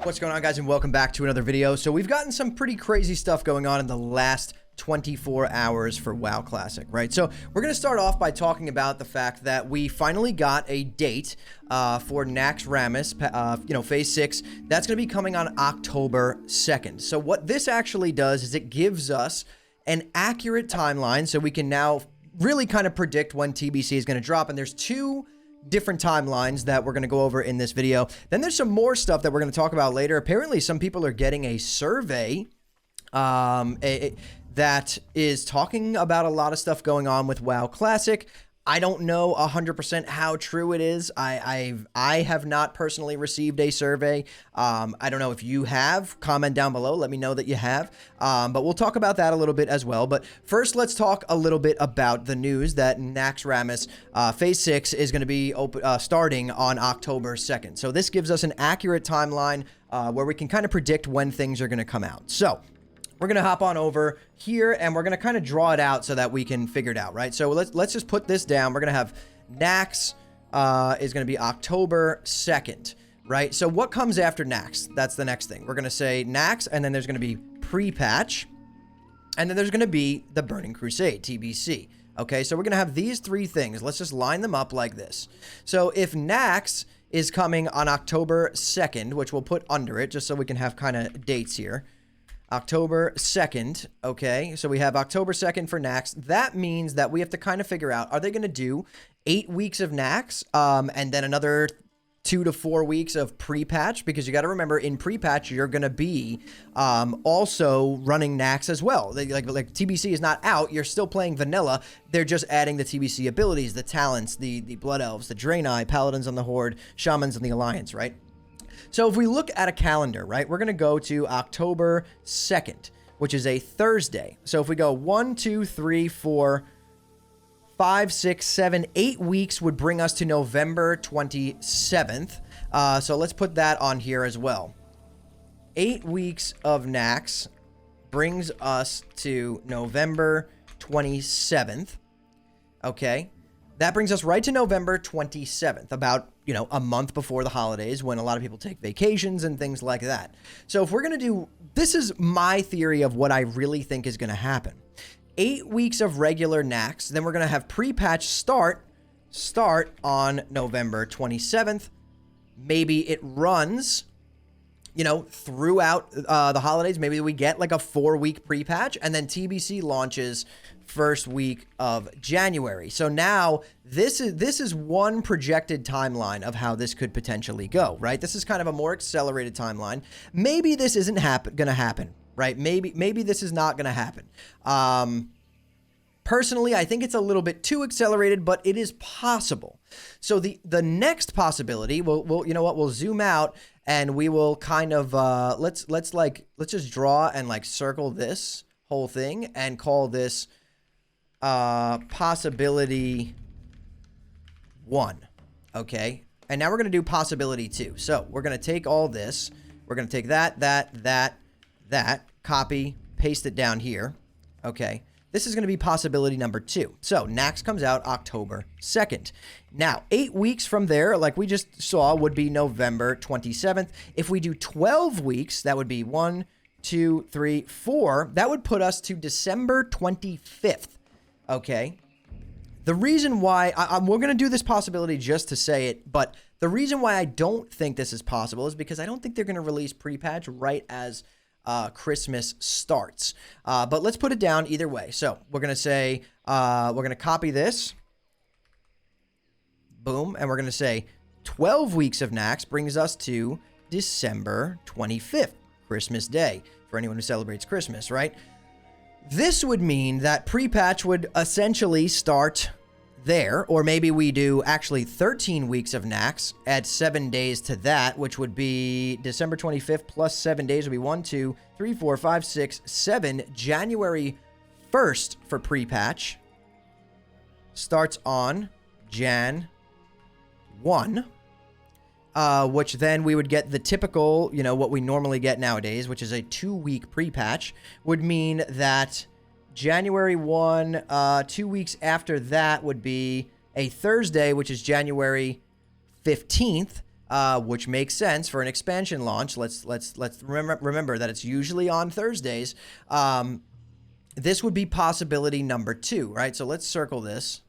What's going on, guys, and welcome back to another video. So we've gotten some pretty crazy stuff going on in the last 24 hours for WoW Classic, right? So we're going to start off by talking about the fact that we finally got a date for Nax Ramus, Phase 6. That's going to be coming on October 2nd. So what this actually does is it gives us an accurate timeline so we can now really kind of predict when TBC is going to drop. And there's two different timelines that we're going to go over in this video. Then there's some more stuff that we're going to talk about later. Apparently, some people are getting a survey that is talking about a lot of stuff going on with WoW Classic. I don't know 100% how true it is. I have not personally received a survey. I don't know if you have. Comment down below. Let me know that you have. But we'll talk about that a little bit as well. But first, let's talk a little bit about the news that Nax Ramus Phase 6 is going to be starting on October 2nd. So this gives us an accurate timeline where we can kind of predict when things are going to come out. So we're going to hop on over here and we're going to kind of draw it out so that we can figure it out, right? So let's just put this down. We're going to have Nax is going to be October 2nd, right? So what comes after Nax? That's the next thing. We're going to say Nax, and then there's going to be pre-patch, and then there's going to be the Burning Crusade, TBC. Okay, so we're going to have these three things. Let's just line them up like this. So if Nax is coming on October 2nd, which we'll put under it just so we can have kind of dates here. October 2nd, okay, so we have October 2nd for Nax. That means that we have to kind of figure out, are they going to do 8 weeks of Nax and then another 2 to 4 weeks of pre-patch? Because you got to remember, in pre-patch, you're going to be also running Nax as well. Like TBC is not out. You're still playing vanilla. They're just adding the TBC abilities, the talents, the Blood Elves, the Draenei, Paladins on the Horde, Shamans on the Alliance, right? So if we look at a calendar, right, we're going to go to October 2nd, which is a Thursday. So if we go 1, 2, 3, 4, 5, 6, 7, 8 weeks would bring us to November 27th. So let's put that on here as well. 8 weeks of Nax brings us to November 27th. Okay. That brings us right to November 27th, about, a month before the holidays when a lot of people take vacations and things like that. So if we're going to do, this is my theory of what I really think is going to happen. 8 weeks of regular Nax, then we're going to have pre-patch start on November 27th. Maybe it runs, throughout the holidays. Maybe we get like a 4-week pre-patch, and then TBC launches first week of January. So now this is one projected timeline of how this could potentially go, right? This is kind of a more accelerated timeline. Maybe this isn't going to happen, right? Maybe this is not going to happen. Personally, I think it's a little bit too accelerated, but it is possible. So the next possibility, we'll zoom out and we will kind of let's just draw and like circle this whole thing and call this possibility 1. Okay, and now we're going to do possibility 2. So we're going to take all this, we're going to take that, copy, paste it down here. Okay, this is going to be possibility number 2. So Nax comes out October 2nd. Now 8 weeks from there, like we just saw, would be November 27th. If we do 12 weeks, that would be 1, 2, 3, 4. That would put us to December 25th. Okay, the reason why we're going to do this possibility just to say it, but the reason why I don't think this is possible is because I don't think they're going to release pre-patch right as Christmas starts. But let's put it down either way. So we're going to say, we're going to copy this. Boom. And we're going to say 12 weeks of Nax brings us to December 25th, Christmas Day, for anyone who celebrates Christmas, right? This would mean that pre-patch would essentially start there, or maybe we do actually 13 weeks of Nax, add 7 days to that, which would be December 25th plus 7 days would be 1, 2, 3, 4, 5, 6, 7. January 1st for pre-patch starts on Jan 1. Which then we would get the typical, what we normally get nowadays, which is a 2-week pre-patch, would mean that January 1, 2 weeks after that would be a Thursday, which is January 15th. which makes sense for an expansion launch. Let's remember that it's usually on Thursdays. This would be possibility number 2, right? So let's circle this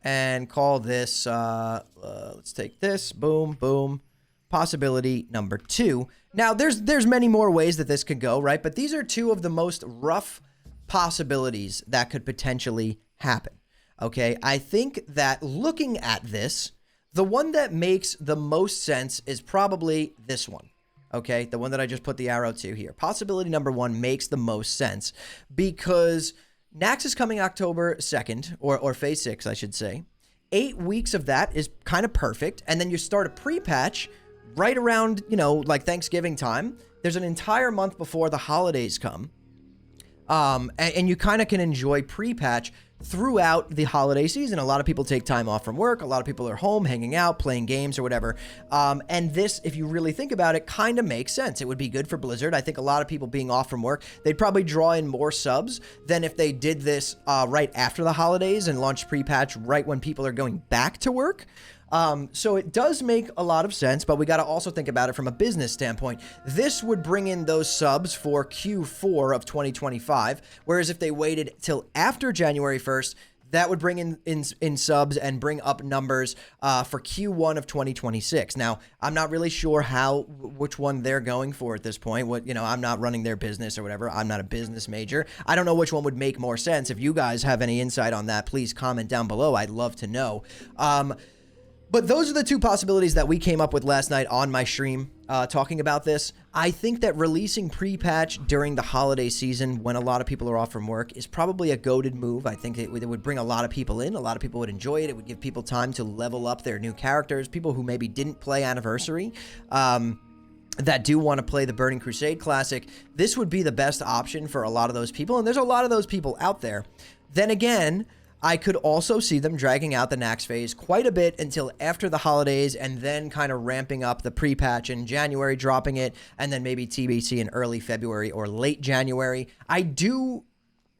and call this, let's take this, boom, boom, possibility number 2. Now, there's many more ways that this could go, right? But these are 2 of the most rough possibilities that could potentially happen, okay? I think that looking at this, the one that makes the most sense is probably this one, okay? The one that I just put the arrow to here. Possibility number 1 makes the most sense because Nax is coming October 2nd, or Phase 6, I should say. 8 weeks of that is kind of perfect, and then you start a pre-patch right around, like Thanksgiving time. There's an entire month before the holidays come, and you kind of can enjoy pre-patch throughout the holiday season. A lot of people take time off from work. A lot of people are home hanging out, playing games or whatever. And this, if you really think about it, kind of makes sense. It would be good for Blizzard. I think a lot of people being off from work, they'd probably draw in more subs than if they did this right after the holidays and launched pre-patch right when people are going back to work. So it does make a lot of sense, but we got to also think about it from a business standpoint. This would bring in those subs for Q4 of 2025, whereas if they waited till after January 1st, that would bring in subs and bring up numbers for Q1 of 2026. Now, I'm not really sure which one they're going for at this point. I'm not running their business or whatever. I'm not a business major. I don't know which one would make more sense. If you guys have any insight on that, please comment down below. I'd love to know. But those are the 2 possibilities that we came up with last night on my stream talking about this. I think that releasing pre-patch during the holiday season when a lot of people are off from work is probably a goated move. I think it would bring a lot of people in. A lot of people would enjoy it. It would give people time to level up their new characters. People who maybe didn't play Anniversary that do want to play the Burning Crusade Classic. This would be the best option for a lot of those people. And there's a lot of those people out there. Then again, I could also see them dragging out the Nax phase quite a bit until after the holidays and then kind of ramping up the pre-patch in January, dropping it, and then maybe TBC in early February or late January. I do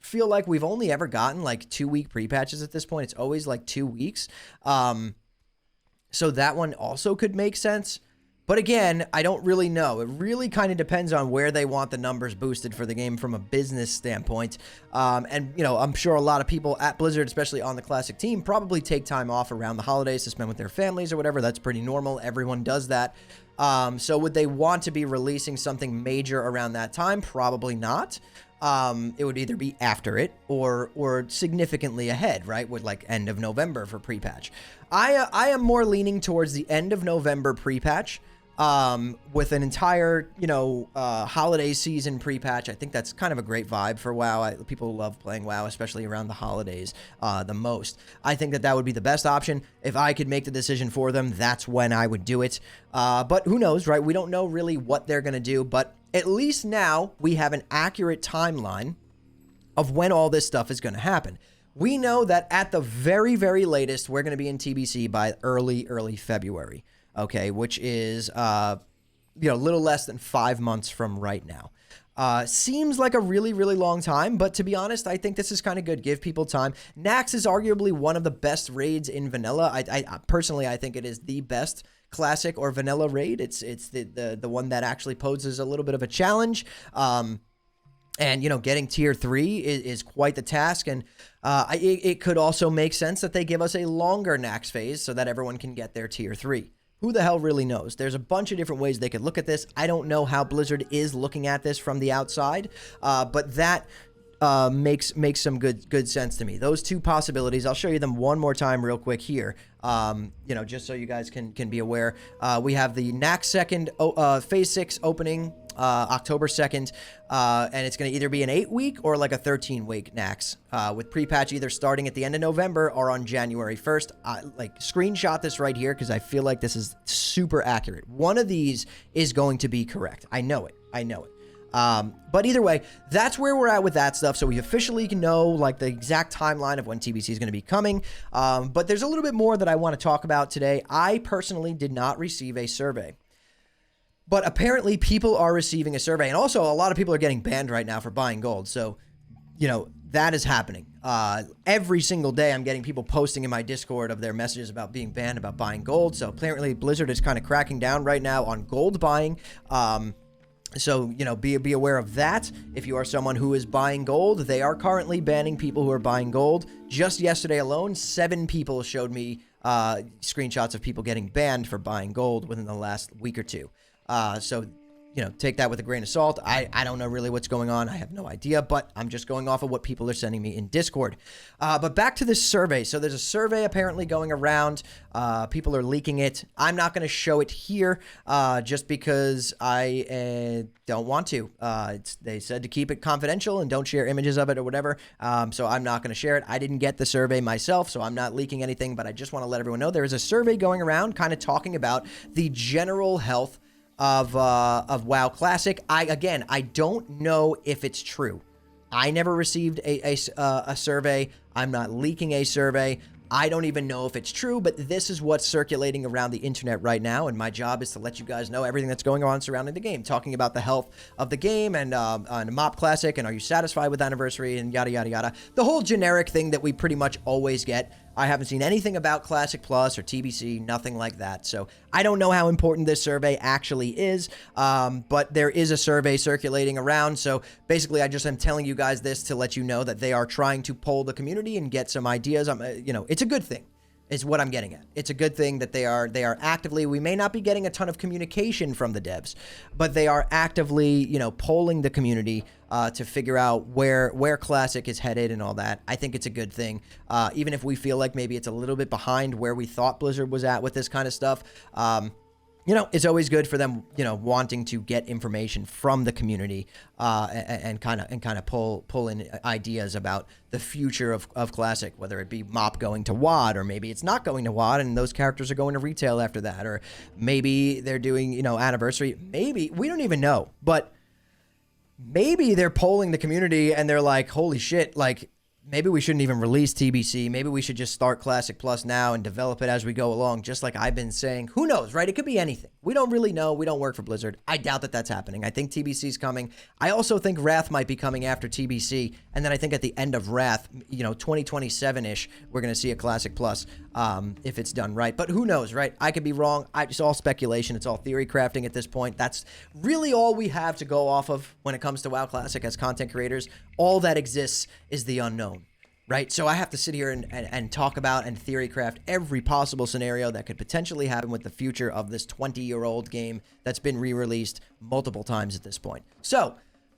feel like we've only ever gotten like 2-week pre-patches at this point. It's always like 2 weeks. So that one also could make sense. But again, I don't really know. It really kind of depends on where they want the numbers boosted for the game from a business standpoint. And, I'm sure a lot of people at Blizzard, especially on the Classic team, probably take time off around the holidays to spend with their families or whatever. That's pretty normal. Everyone does that. So would they want to be releasing something major around that time? Probably not. It would either be after it or significantly ahead, right? With like end of November for pre-patch. I am more leaning towards the end of November pre-patch. With an entire, holiday season pre-patch. I think that's kind of a great vibe for WoW. People love playing WoW, especially around the holidays, the most. I think that would be the best option. If I could make the decision for them, that's when I would do it. But who knows, right? We don't know really what they're going to do, but at least now we have an accurate timeline of when all this stuff is going to happen. We know that at the very, very latest, we're going to be in TBC by early February. Okay, which is, a little less than 5 months from right now. Seems like a really, really long time, but to be honest, I think this is kind of good. Give people time. Nax is arguably one of the best raids in vanilla. I personally, I think it is the best classic or vanilla raid. It's the one that actually poses a little bit of a challenge. And, getting tier 3 is quite the task. And it could also make sense that they give us a longer Nax phase so that everyone can get their tier 3. Who the hell really knows? There's a bunch of different ways they could look at this. I don't know how Blizzard is looking at this from the outside, but that makes some good sense to me. Those 2 possibilities, I'll show you them one more time real quick here. Just so you guys can be aware. We have the Nax second phase 6 opening October 2nd, and it's going to either be an 8-week or like a 13-week Nax, with pre-patch either starting at the end of November or on January 1st. Screenshot this right here because I feel like this is super accurate. One of these is going to be correct. I know it. But either way, that's where we're at with that stuff. So we officially know like the exact timeline of when TBC is going to be coming. But there's a little bit more that I want to talk about today. I personally did not receive a survey. But apparently people are receiving a survey. And also a lot of people are getting banned right now for buying gold. So, that is happening. Every single day I'm getting people posting in my Discord of their messages about being banned, about buying gold. So apparently Blizzard is kind of cracking down right now on gold buying. So, you know, be aware of that. If you are someone who is buying gold, they are currently banning people who are buying gold. Just yesterday alone, 7 people showed me screenshots of people getting banned for buying gold within the last week or two. So, you know, take that with a grain of salt. I don't know really what's going on. I have no idea, but I'm just going off of what people are sending me in Discord. But back to this survey. So there's a survey apparently going around. People are leaking it. I'm not going to show it here just because I don't want to. They said to keep it confidential and don't share images of it or whatever. So I'm not going to share it. I didn't get the survey myself, so I'm not leaking anything, but I just want to let everyone know there is a survey going around kind of talking about the general health of WoW Classic. I don't know if it's true. I never received a survey. I'm not leaking a survey. I don't even know if it's true, but this is what's circulating around the internet right now, and my job is to let you guys know everything that's going on surrounding the game, talking about the health of the game and MoP Classic, and are you satisfied with Anniversary, and yada, yada, yada. The whole generic thing that we pretty much always get. I haven't seen anything about Classic Plus or TBC, nothing like that. So I don't know how important this survey actually is, but there is a survey circulating around. So basically, I just am telling you guys this to let you know that they are trying to poll the community and get some ideas. You know, it's a good thing. Is what I'm getting at. It's a good thing that they are actively, we may not be getting a ton of communication from the devs, but they are actively, you know, polling the community to figure out where Classic is headed and all that. I think it's a good thing. Even if we feel like maybe it's a little bit behind where we thought Blizzard was at with this kind of stuff, you know, it's always good for them, you know, wanting to get information from the community and kind of pull in ideas about the future of Classic, whether it be MoP going to WoD, or maybe it's not going to WoD and those characters are going to retail after that, or maybe they're doing, you know, Anniversary. Maybe, we don't even know, but maybe they're polling the community and they're like, holy shit, like, maybe we shouldn't even release TBC. Maybe we should just start Classic Plus now and develop it as we go along, just like I've been saying. Who knows, right? It could be anything. We don't really know. We don't work for Blizzard. I doubt that that's happening. I think TBC's coming. I also think Wrath might be coming after TBC. And then I think at the end of Wrath, you know, 2027-ish, we're going to see a Classic Plus if it's done right. But who knows, right? I could be wrong. It's all speculation. It's all theory crafting at this point. That's really all we have to go off of when it comes to WoW Classic as content creators. All that exists is the unknown. Right? So I have to sit here and talk about and theory craft every possible scenario that could potentially happen with the future of this 20-year-old game that's been re-released multiple times at this point. So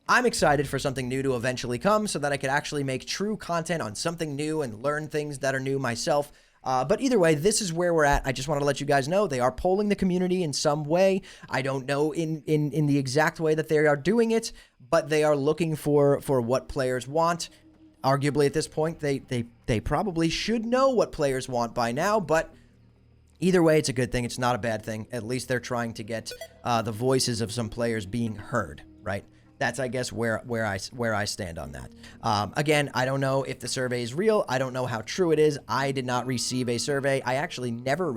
I'm excited for something new to eventually come so that I could actually make true content on something new and learn things that are new myself. But either way, this is where we're at. I just want to let you guys know they are polling the community in some way. I don't know in the exact way that they are doing it, but they are looking for what players want. Arguably, at this point, they probably should know what players want by now, but either way, it's a good thing. It's not a bad thing. At least they're trying to get the voices of some players being heard, right? That's, I guess, where I stand on that. Again, I don't know if the survey is real. I don't know how true it is. I did not receive a survey. I've never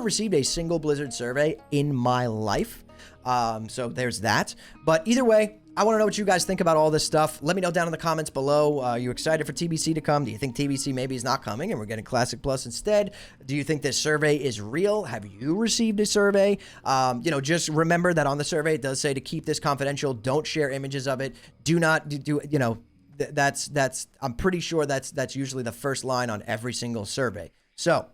received a single Blizzard survey in my life. So there's that. But either way, I want to know what you guys think about all this stuff. Let me know down in the comments below. Are you excited for TBC to come? Do you think TBC maybe is not coming and we're getting Classic Plus instead? Do you think this survey is real? Have you received a survey? You know, just remember that on the survey, it does say to keep this confidential. Don't share images of it. Do not do, you know, that's, I'm pretty sure that's usually the first line on every single survey. So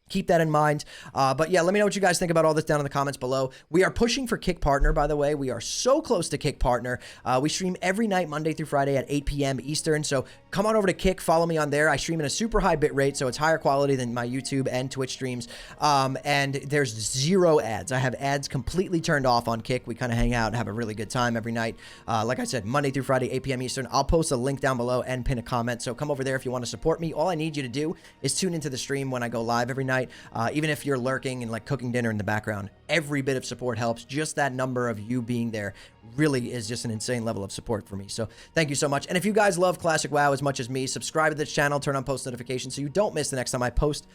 keep that in mind. But yeah, let me know what you guys think about all this down in the comments below. We are pushing for Kick Partner, by the way. We are so close to Kick Partner. We stream every night, Monday through Friday at 8 p.m. Eastern. So come on over to Kick. Follow me on there. I stream in a super high bit rate, so it's higher quality than my YouTube and Twitch streams. And there's 0 ads. I have ads completely turned off on Kick. We kind of hang out and have a really good time every night. Like I said, Monday through Friday, 8 p.m. Eastern. I'll post a link down below and pin a comment. So come over there if you want to support me. All I need you to do is tune into the stream when I go live every night. night. Even if you're lurking and like cooking dinner in the background, every bit of support helps. Just that number of you being there really is just an insane level of support for me. So thank you so much. And if you guys love Classic WoW as much as me, subscribe to this channel, turn on post notifications so you don't miss the next time I post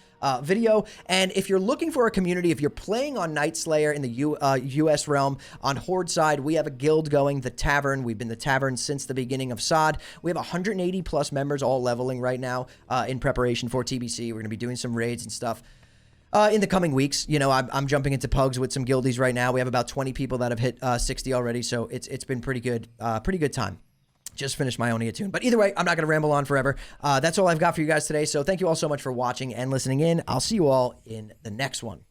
video. And if you're looking for a community, if you're playing on Night Slayer in the US realm, on Horde side, we have a guild going, the Tavern. We've been the Tavern since the beginning of SOD. We have 180 plus members all leveling right now in preparation for TBC. We're going to be doing some raids and stuff in the coming weeks. You know, I'm jumping into pugs with some guildies right now. We have about 20 people that have hit 60 already, so it's been pretty good time. Just finished my Onia tune. But either way, I'm not going to ramble on forever. That's all I've got for you guys today. So thank you all so much for watching and listening in. I'll see you all in the next one.